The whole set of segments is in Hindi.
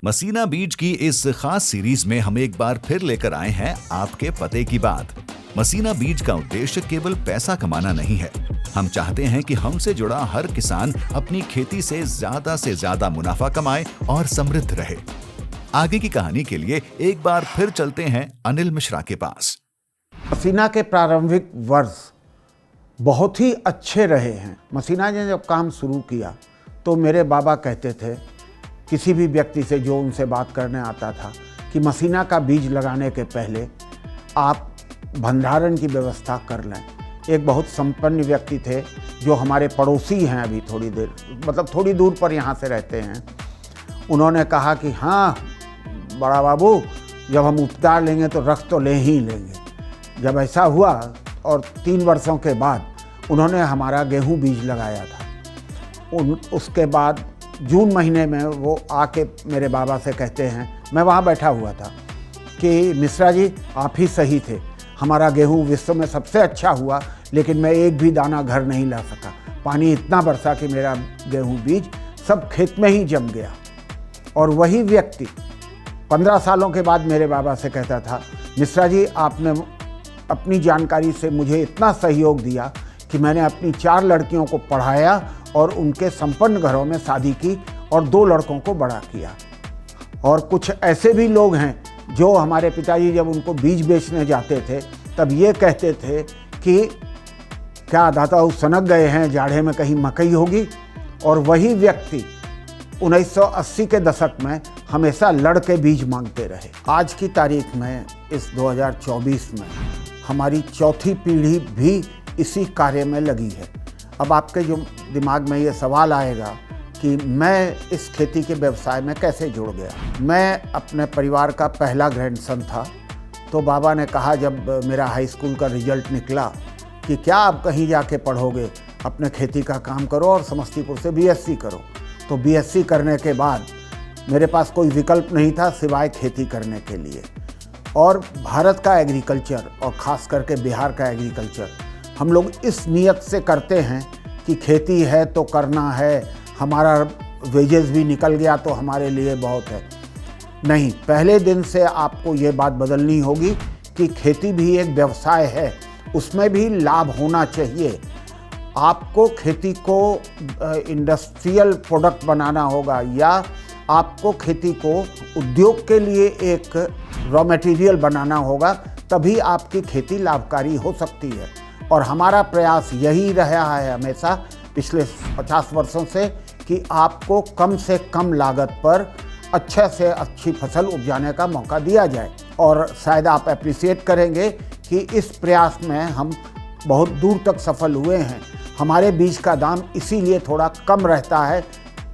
मसीना बीज की इस खास सीरीज में हम एक बार फिर लेकर आए हैं आपके पते की बात। मसीना बीज का उद्देश्य केवल पैसा कमाना नहीं है। हम चाहते हैं कि हमसे जुड़ा हर किसान अपनी खेती से ज्यादा मुनाफा कमाए और समृद्ध रहे। आगे की कहानी के लिए एक बार फिर चलते हैं अनिल मिश्रा के पास। मसीना के प्रारंभिक वर्ष बहुत ही अच्छे रहे हैं। मसीना ने जब काम शुरू किया तो मेरे बाबा कहते थे किसी भी व्यक्ति से जो उनसे बात करने आता था कि मसीना का बीज लगाने के पहले आप भंडारण की व्यवस्था कर लें। एक बहुत संपन्न व्यक्ति थे जो हमारे पड़ोसी हैं, अभी थोड़ी दूर पर यहाँ से रहते हैं। उन्होंने कहा कि हाँ बड़ा बाबू, जब हम उपचार लेंगे तो रख तो ले ही लेंगे। जब ऐसा हुआ और 3 वर्षों के बाद उन्होंने हमारा गेहूं बीज लगाया था। उसके बाद जून महीने में वो आके मेरे बाबा से कहते हैं, मैं वहाँ बैठा हुआ था, कि मिश्रा जी आप ही सही थे, हमारा गेहूं विश्व में सबसे अच्छा हुआ, लेकिन मैं एक भी दाना घर नहीं ला सका। पानी इतना बरसा कि मेरा गेहूं बीज सब खेत में ही जम गया। और वही व्यक्ति 15 सालों के बाद मेरे बाबा से कहता था, मिश्रा जी आपने अपनी जानकारी से मुझे इतना सहयोग दिया कि मैंने अपनी 4 लड़कियों को पढ़ाया और उनके संपन्न घरों में शादी की और 2 लड़कों को बड़ा किया। और कुछ ऐसे भी लोग हैं जो हमारे पिताजी जब उनको बीज बेचने जाते थे तब ये कहते थे कि क्या दाता सनक गए हैं, जाड़े में कहीं मकई होगी। और वही व्यक्ति 1980 के दशक में हमेशा लड़ के बीज मांगते रहे। आज की तारीख में इस 2024 में हमारी चौथी पीढ़ी भी इसी कार्य में लगी है। अब आपके जो दिमाग में ये सवाल आएगा कि मैं इस खेती के व्यवसाय में कैसे जुड़ गया। मैं अपने परिवार का पहला ग्रैंडसन था, तो बाबा ने कहा जब मेरा हाई स्कूल का रिजल्ट निकला कि क्या आप कहीं जाके पढ़ोगे, अपने खेती का काम करो और समस्तीपुर से बीएससी करो। तो बीएससी करने के बाद मेरे पास कोई विकल्प नहीं था सिवाय खेती करने के लिए। और भारत का एग्रीकल्चर और ख़ास करके बिहार का एग्रीकल्चर हम लोग इस नियत से करते हैं कि खेती है तो करना है, हमारा वेजेस भी निकल गया तो हमारे लिए बहुत है। नहीं, पहले दिन से आपको ये बात बदलनी होगी कि खेती भी एक व्यवसाय है, उसमें भी लाभ होना चाहिए। आपको खेती को इंडस्ट्रियल प्रोडक्ट बनाना होगा या आपको खेती को उद्योग के लिए एक रॉ मटेरियल बनाना होगा, तभी आपकी खेती लाभकारी हो सकती है। और हमारा प्रयास यही रहा है हमेशा पिछले 50 वर्षों से कि आपको कम से कम लागत पर अच्छे से अच्छी फसल उपजाने का मौका दिया जाए। और शायद आप अप्रिशिएट करेंगे कि इस प्रयास में हम बहुत दूर तक सफल हुए हैं। हमारे बीज का दाम इसीलिए थोड़ा कम रहता है।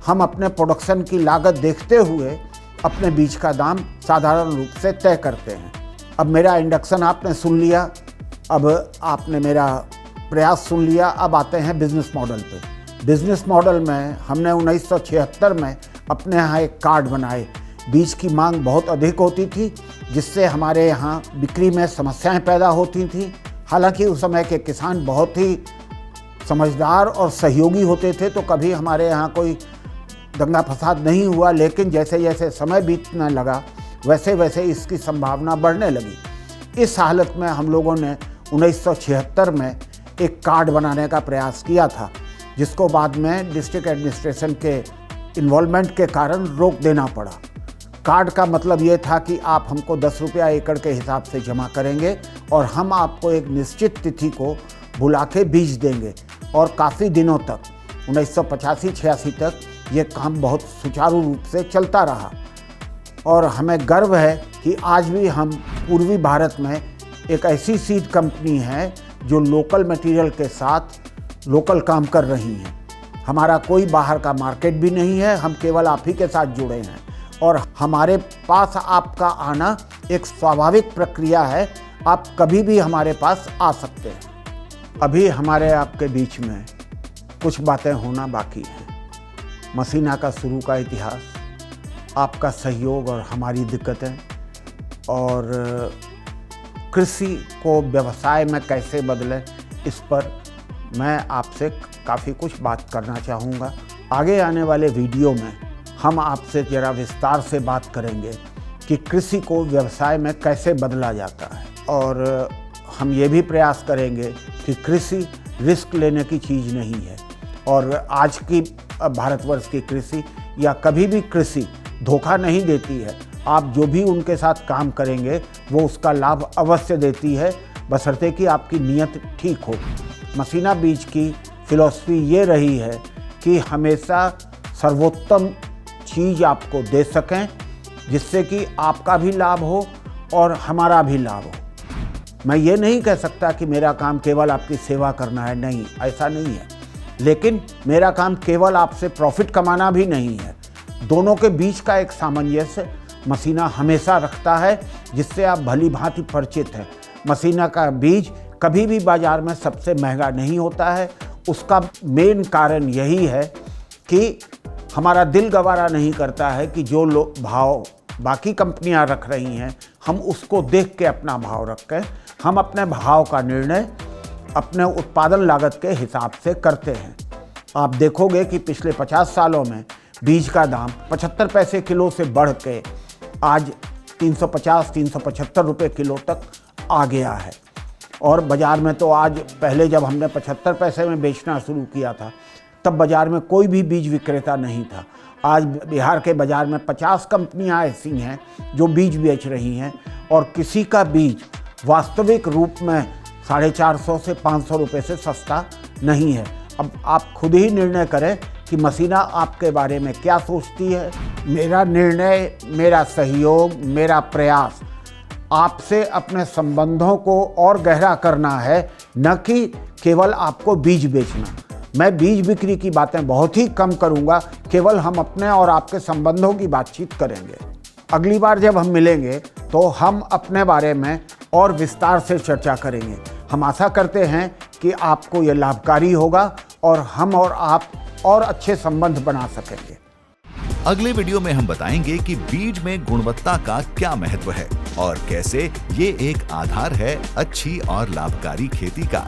हम अपने प्रोडक्शन की लागत देखते हुए अपने बीज का दाम साधारण रूप से तय करते हैं। अब मेरा इंडक्शन आपने सुन लिया, अब आपने मेरा प्रयास सुन लिया, अब आते हैं बिजनेस मॉडल पे। बिजनेस मॉडल में हमने 1976 में अपने यहाँ एक कार्ड बनाए। बीज की मांग बहुत अधिक होती थी, जिससे हमारे यहाँ बिक्री में समस्याएं पैदा होती थी। हालांकि उस समय के किसान बहुत ही समझदार और सहयोगी होते थे, तो कभी हमारे यहाँ कोई दंगा फसाद नहीं हुआ। लेकिन जैसे जैसे समय बीतने लगा वैसे वैसे इसकी संभावना बढ़ने लगी। इस हालत में हम लोगों ने 1976 में एक कार्ड बनाने का प्रयास किया था, जिसको बाद में डिस्ट्रिक्ट एडमिनिस्ट्रेशन के इन्वॉल्वमेंट के कारण रोक देना पड़ा। कार्ड का मतलब ये था कि आप हमको 10 रुपया एकड़ के हिसाब से जमा करेंगे और हम आपको एक निश्चित तिथि को बुला के बीज देंगे। और काफ़ी दिनों तक 1985-86 तक ये काम बहुत सुचारू रूप से चलता रहा। और हमें गर्व है कि आज भी हम पूर्वी भारत में एक ऐसी सीड कंपनी है जो लोकल मटेरियल के साथ लोकल काम कर रही हैं। हमारा कोई बाहर का मार्केट भी नहीं है, हम केवल आप ही के साथ जुड़े हैं। और हमारे पास आपका आना एक स्वाभाविक प्रक्रिया है, आप कभी भी हमारे पास आ सकते हैं। अभी हमारे आपके बीच में कुछ बातें होना बाकी हैं। मसीना का शुरू का इतिहास, आपका सहयोग और हमारी दिक्कतें, और कृषि को व्यवसाय में कैसे बदलें, इस पर मैं आपसे काफ़ी कुछ बात करना चाहूँगा। आगे आने वाले वीडियो में हम आपसे जरा विस्तार से बात करेंगे कि कृषि को व्यवसाय में कैसे बदला जाता है, और हम ये भी प्रयास करेंगे कि कृषि रिस्क लेने की चीज़ नहीं है, और आज की भारतवर्ष की कृषि या कभी भी कृषि धोखा नहीं देती है। आप जो भी उनके साथ काम करेंगे वो उसका लाभ अवश्य देती है, बशर्ते कि आपकी नीयत ठीक हो। मसीना बीज की फिलॉसफी ये रही है कि हमेशा सर्वोत्तम चीज़ आपको दे सकें, जिससे कि आपका भी लाभ हो और हमारा भी लाभ हो। मैं ये नहीं कह सकता कि मेरा काम केवल आपकी सेवा करना है, नहीं, ऐसा नहीं है। लेकिन मेरा काम केवल आपसे प्रॉफिट कमाना भी नहीं है। दोनों के बीच का एक सामंजस्य मसीना हमेशा रखता है, जिससे आप भली भांति परिचित हैं। मसीना का बीज कभी भी बाज़ार में सबसे महंगा नहीं होता है। उसका मेन कारण यही है कि हमारा दिल गवारा नहीं करता है कि जो भाव बाकी कंपनियां रख रही हैं हम उसको देख के अपना भाव रखें। हम अपने भाव का निर्णय अपने उत्पादन लागत के हिसाब से करते हैं। आप देखोगे कि पिछले 50 सालों में बीज का दाम 75 पैसे किलो से बढ़ के आज 350-375 रुपये किलो तक आ गया है। और बाज़ार में तो आज, पहले जब हमने 75 पैसे में बेचना शुरू किया था तब बाज़ार में कोई भी बीज विक्रेता नहीं था। आज बिहार के बाज़ार में 50 कंपनियां ऐसी हैं जो बीज बेच रही हैं, और किसी का बीज वास्तविक रूप में 450 से 500 रुपये से सस्ता नहीं है। अब आप खुद ही निर्णय करें कि मसीना आपके बारे में क्या सोचती है। मेरा निर्णय, मेरा सहयोग, मेरा प्रयास आपसे अपने संबंधों को और गहरा करना है, न कि केवल आपको बीज बेचना। मैं बीज बिक्री की बातें बहुत ही कम करूंगा, केवल हम अपने और आपके संबंधों की बातचीत करेंगे। अगली बार जब हम मिलेंगे तो हम अपने बारे में और विस्तार से चर्चा करेंगे। हम आशा करते हैं कि आपको ये लाभकारी होगा और हम और आप और अच्छे संबंध बना सकेंगे। अगले वीडियो में हम बताएंगे कि बीज में गुणवत्ता का क्या महत्व है और कैसे ये एक आधार है अच्छी और लाभकारी खेती का।